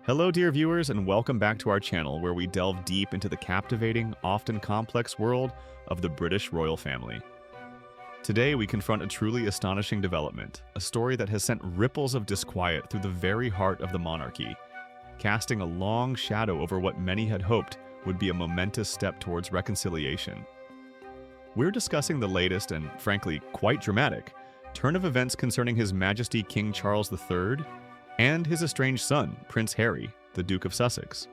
Hello, dear viewers, and welcome back to our channel where we delve deep into the captivating, often complex world of the British royal family. Today, we confront a truly astonishing development, a story that has sent ripples of disquiet through the very heart of the monarchy, casting a long shadow over what many had hoped would be a momentous step towards reconciliation. We're discussing the latest and, frankly, quite dramatic turn of events concerning His Majesty King Charles III and his estranged son, Prince Harry, the Duke of Sussex.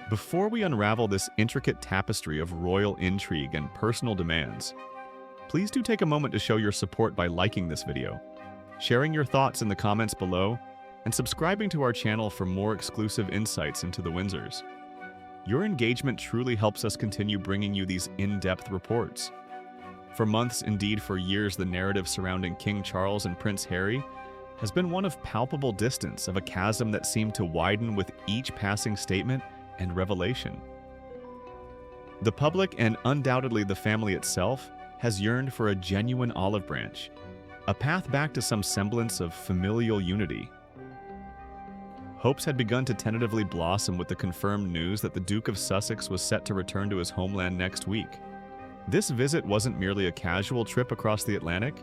Before we unravel this intricate tapestry of royal intrigue and personal demands, please do take a moment to show your support by liking this video, sharing your thoughts in the comments below, and subscribing to our channel for more exclusive insights into the Windsors. Your engagement truly helps us continue bringing you these in-depth reports. For months, indeed for years, the narrative surrounding King Charles and Prince Harry has been one of palpable distance, of a chasm that seemed to widen with each passing statement and revelation. The public, and undoubtedly the family itself, has yearned for a genuine olive branch, a path back to some semblance of familial unity. Hopes had begun to tentatively blossom with the confirmed news that the Duke of Sussex was set to return to his homeland next week. This visit wasn't merely a casual trip across the Atlantic.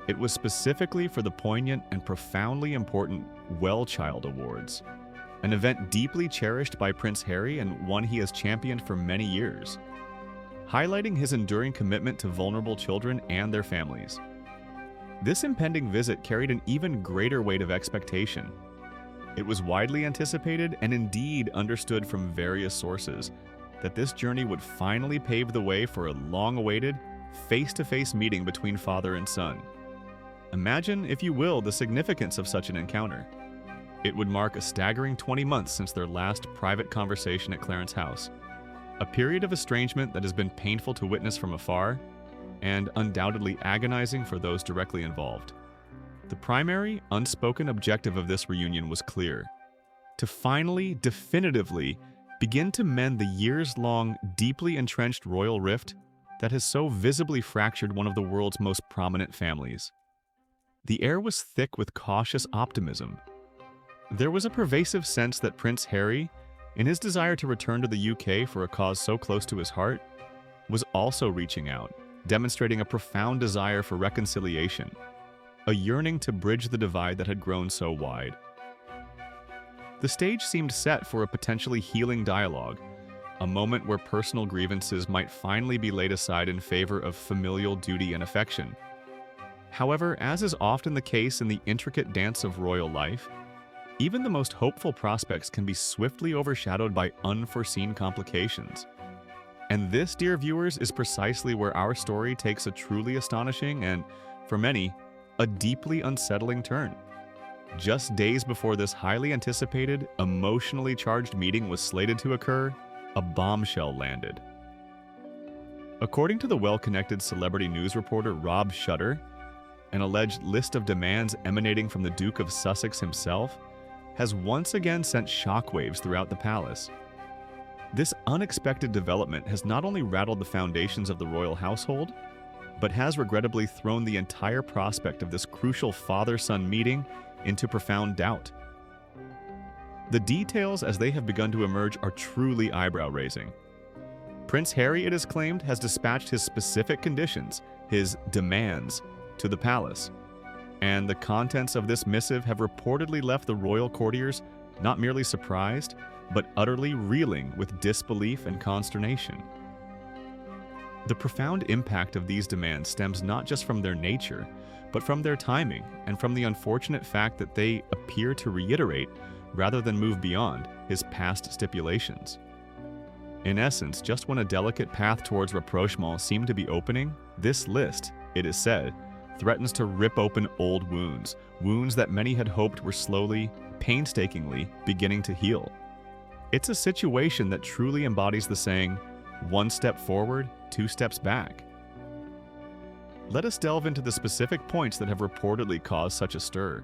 It was specifically for the poignant and profoundly important Well Child Awards, an event deeply cherished by Prince Harry and one he has championed for many years, highlighting his enduring commitment to vulnerable children and their families. This impending visit carried an even greater weight of expectation. It was widely anticipated and indeed understood from various sources that this journey would finally pave the way for a long-awaited, face-to-face meeting between father and son. Imagine, if you will, the significance of such an encounter. It would mark a staggering 20 months since their last private conversation at Clarence House, a period of estrangement that has been painful to witness from afar and undoubtedly agonizing for those directly involved. The primary, unspoken objective of this reunion was clear: to finally, definitively, begin to mend the years-long, deeply entrenched royal rift that has so visibly fractured one of the world's most prominent families. The air was thick with cautious optimism. There was a pervasive sense that Prince Harry, in his desire to return to the UK for a cause so close to his heart, was also reaching out, demonstrating a profound desire for reconciliation, a yearning to bridge the divide that had grown so wide. The stage seemed set for a potentially healing dialogue, a moment where personal grievances might finally be laid aside in favor of familial duty and affection. However, as is often the case in the intricate dance of royal life, even the most hopeful prospects can be swiftly overshadowed by unforeseen complications. And this, dear viewers, is precisely where our story takes a truly astonishing and, for many, a deeply unsettling turn. Just days before this highly anticipated, emotionally charged meeting was slated to occur, a bombshell landed. According to the well-connected celebrity news reporter Rob Shutter, an alleged list of demands emanating from the Duke of Sussex himself has once again sent shockwaves throughout the palace. This unexpected development has not only rattled the foundations of the royal household, but has regrettably thrown the entire prospect of this crucial father-son meeting into profound doubt. The details as they have begun to emerge are truly eyebrow-raising. Prince Harry, it is claimed, has dispatched his specific conditions, his demands, to the palace, and the contents of this missive have reportedly left the royal courtiers not merely surprised, but utterly reeling with disbelief and consternation. The profound impact of these demands stems not just from their nature, but from their timing and from the unfortunate fact that they appear to reiterate, rather than move beyond, his past stipulations. In essence, just when a delicate path towards rapprochement seemed to be opening, this list, it is said, threatens to rip open old wounds, wounds that many had hoped were slowly, painstakingly beginning to heal. It's a situation that truly embodies the saying, "One step forward, two steps back." Let us delve into the specific points that have reportedly caused such a stir,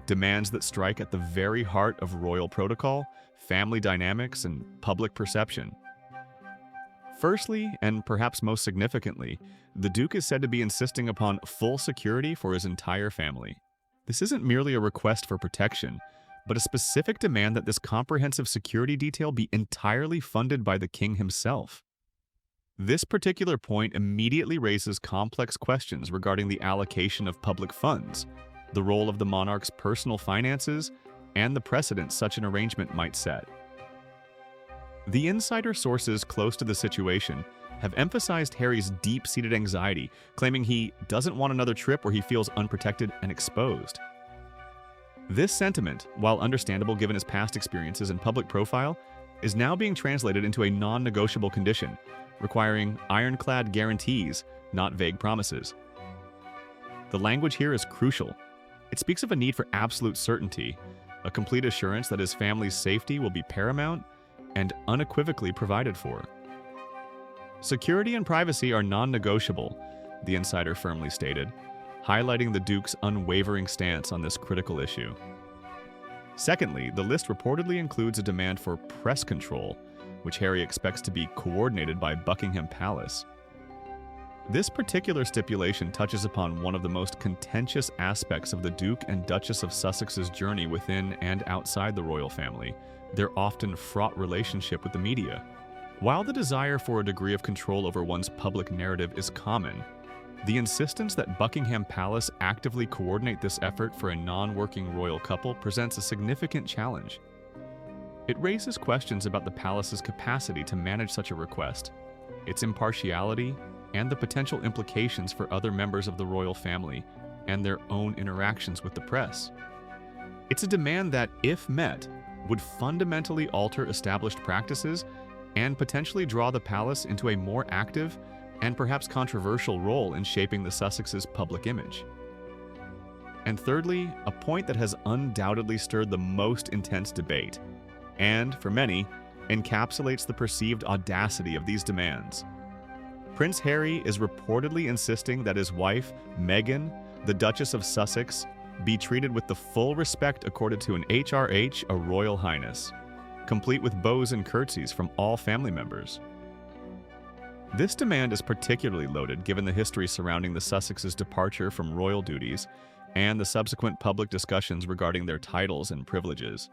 demands that strike at the very heart of royal protocol, family dynamics, and public perception. Firstly, and perhaps most significantly, the Duke is said to be insisting upon full security for his entire family. This isn't merely a request for protection, but a specific demand that this comprehensive security detail be entirely funded by the king himself. This particular point immediately raises complex questions regarding the allocation of public funds, the role of the monarch's personal finances, and the precedent such an arrangement might set. The insider sources close to the situation have emphasized Harry's deep-seated anxiety, claiming he doesn't want another trip where he feels unprotected and exposed. This sentiment, while understandable given his past experiences and public profile, is now being translated into a non-negotiable condition, requiring ironclad guarantees, not vague promises. The language here is crucial. It speaks of a need for absolute certainty, a complete assurance that his family's safety will be paramount and unequivocally provided for. Security and privacy are non-negotiable, the insider firmly stated, highlighting the Duke's unwavering stance on this critical issue. Secondly, the list reportedly includes a demand for press control, which Harry expects to be coordinated by Buckingham Palace. This particular stipulation touches upon one of the most contentious aspects of the Duke and Duchess of Sussex's journey within and outside the royal family, their often fraught relationship with the media. While the desire for a degree of control over one's public narrative is common, the insistence that Buckingham Palace actively coordinate this effort for a non-working royal couple presents a significant challenge. It raises questions about the palace's capacity to manage such a request, its impartiality, and the potential implications for other members of the royal family and their own interactions with the press. It's a demand that, if met, would fundamentally alter established practices and potentially draw the palace into a more active and perhaps controversial role in shaping the Sussex's public image. And thirdly, a point that has undoubtedly stirred the most intense debate, and, for many, encapsulates the perceived audacity of these demands. Prince Harry is reportedly insisting that his wife, Meghan, the Duchess of Sussex, be treated with the full respect accorded to an HRH, a Royal Highness, complete with bows and curtsies from all family members. This demand is particularly loaded given the history surrounding the Sussex's departure from royal duties and the subsequent public discussions regarding their titles and privileges.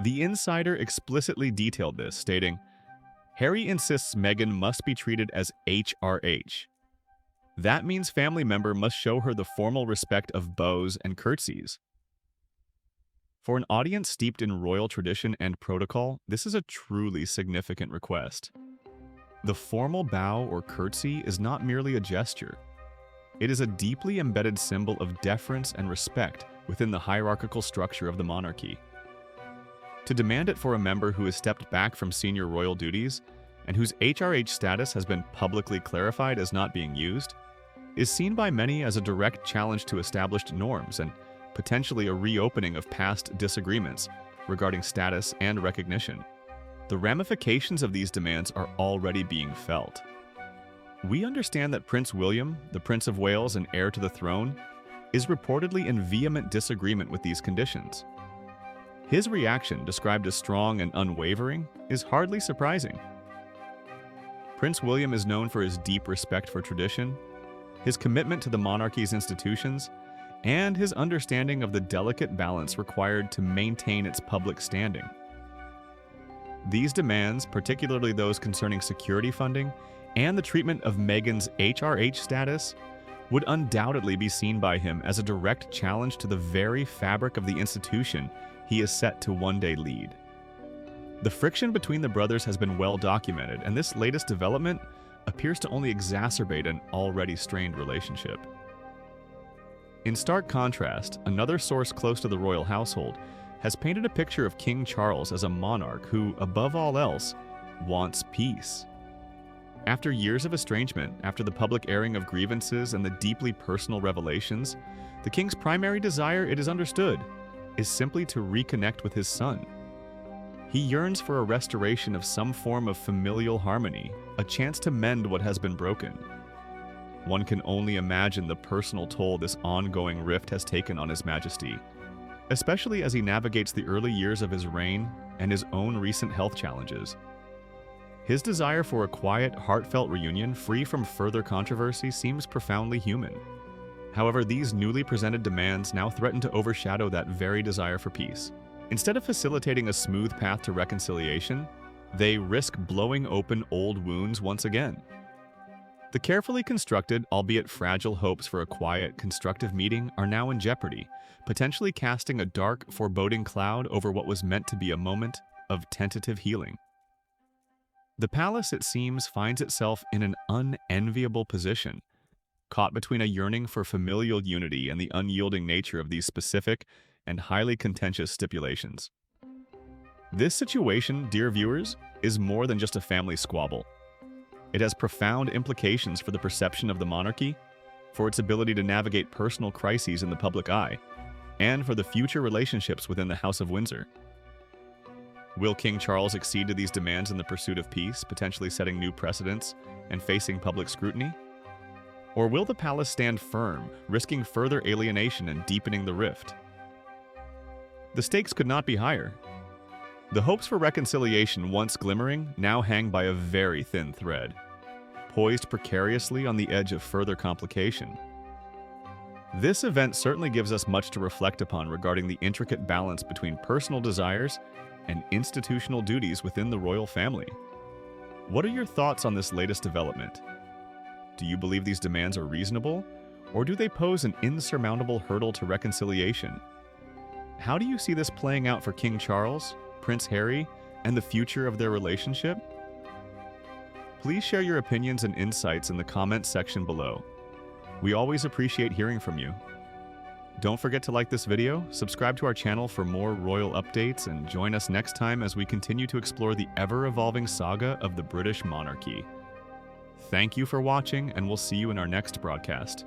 The insider explicitly detailed this, stating, "Harry insists Meghan must be treated as HRH. That means family member must show her the formal respect of bows and curtsies." For an audience steeped in royal tradition and protocol, this is a truly significant request. The formal bow or curtsy is not merely a gesture. It is a deeply embedded symbol of deference and respect within the hierarchical structure of the monarchy. To demand it for a member who has stepped back from senior royal duties and whose HRH status has been publicly clarified as not being used is seen by many as a direct challenge to established norms and potentially a reopening of past disagreements regarding status and recognition. The ramifications of these demands are already being felt. We understand that Prince William, the Prince of Wales and heir to the throne, is reportedly in vehement disagreement with these conditions. His reaction, described as strong and unwavering, is hardly surprising. Prince William is known for his deep respect for tradition, his commitment to the monarchy's institutions, and his understanding of the delicate balance required to maintain its public standing. These demands, particularly those concerning security funding and the treatment of Meghan's HRH status, would undoubtedly be seen by him as a direct challenge to the very fabric of the institution he is set to one day lead. The friction between the brothers has been well documented, and this latest development appears to only exacerbate an already strained relationship. In stark contrast, another source close to the royal household has painted a picture of King Charles as a monarch who, above all else, wants peace. After years of estrangement, after the public airing of grievances and the deeply personal revelations, the king's primary desire, it is understood, is simply to reconnect with his son. He yearns for a restoration of some form of familial harmony, a chance to mend what has been broken. One can only imagine the personal toll this ongoing rift has taken on His Majesty, especially as he navigates the early years of his reign and his own recent health challenges. His desire for a quiet, heartfelt reunion free from further controversy seems profoundly human. However, these newly presented demands now threaten to overshadow that very desire for peace. Instead of facilitating a smooth path to reconciliation, they risk blowing open old wounds once again. The carefully constructed, albeit fragile hopes for a quiet, constructive meeting are now in jeopardy, potentially casting a dark, foreboding cloud over what was meant to be a moment of tentative healing. The palace, it seems, finds itself in an unenviable position, caught between a yearning for familial unity and the unyielding nature of these specific and highly contentious stipulations. This situation, dear viewers, is more than just a family squabble. It has profound implications for the perception of the monarchy, for its ability to navigate personal crises in the public eye, and for the future relationships within the House of Windsor. Will King Charles accede to these demands in the pursuit of peace, potentially setting new precedents and facing public scrutiny? Or will the palace stand firm, risking further alienation and deepening the rift? The stakes could not be higher. The hopes for reconciliation, once glimmering, now hang by a very thin thread, poised precariously on the edge of further complication. This event certainly gives us much to reflect upon regarding the intricate balance between personal desires and institutional duties within the royal family. What are your thoughts on this latest development? Do you believe these demands are reasonable, or do they pose an insurmountable hurdle to reconciliation? How do you see this playing out for King Charles, Prince Harry, and the future of their relationship? Please share your opinions and insights in the comments section below. We always appreciate hearing from you. Don't forget to like this video, subscribe to our channel for more royal updates, and join us next time as we continue to explore the ever-evolving saga of the British monarchy. Thank you for watching, and we'll see you in our next broadcast.